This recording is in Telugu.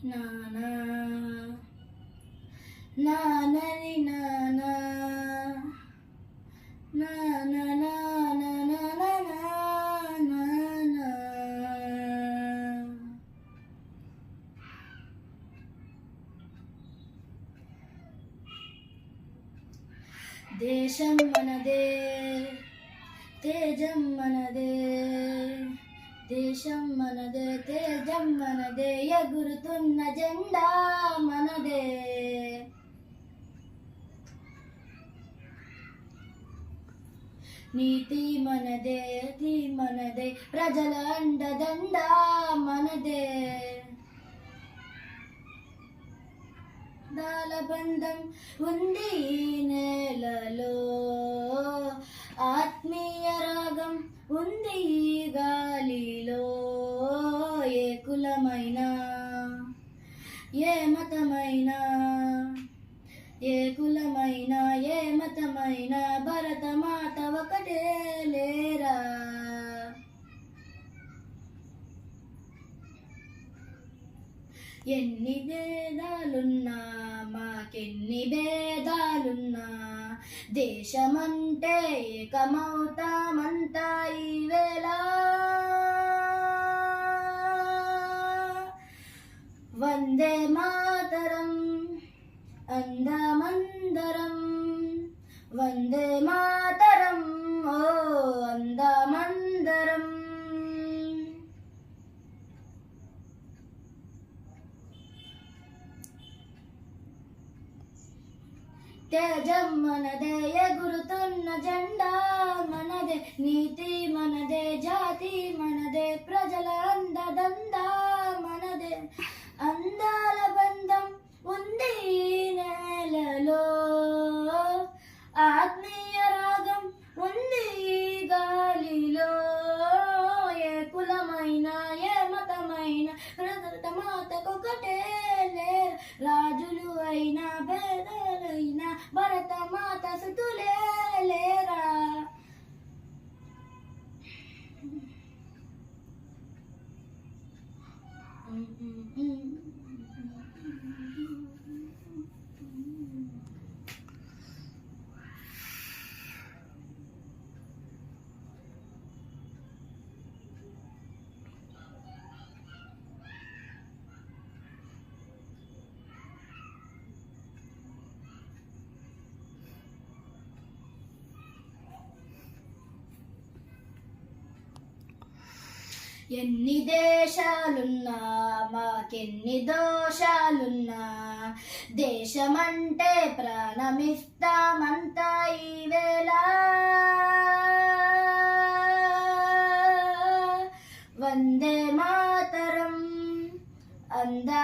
నానా నానని నానా నానా దేశం మనదే తేజం మనదే దేశం మనదే తేజం మనదే ఎగురుతున్న జెండా మనదే నీతి మనదే అతి మనదే ప్రజల అండదండ మనదే దాలబంధం ఉంది నేలలో ఆత్మీయ రాగం ఉంది గాలిలో ఏ కులమైనా ఏ మతమైనా ఏ కులమైనా ఏ మతమైనా భరతమాత ఒకటే లేరా ఎన్ని భేదాలున్నా మాకెన్ని భేదాలున్నా దేశమంటే ఏకమవుతామంతా ఈవేళ వందే మాతరం అందమందరం వందే మాతరం ఓ అందమందరం తేజం మనదే ఎగురుతున్న జెండా మనదే నీతి మనదే జాతి మనదే ప్రజల అండదండ మనదే అందాల బంధం ఉంది నేలలో ఆత్మీయ రాగం ఉంది గాలిలో ఏ కులమైన ఏ మతమైన ప్రజల మాతకొకటే లేరు రాజులు అయినా పేదలైనా భరత మాత సుతులే లేరా ఎన్ని దేశాలున్నా మాకెన్ని దోషాలున్నా దేశమంటే ప్రాణమిస్తామంతా ఈవేళ వందే మాతరం అందా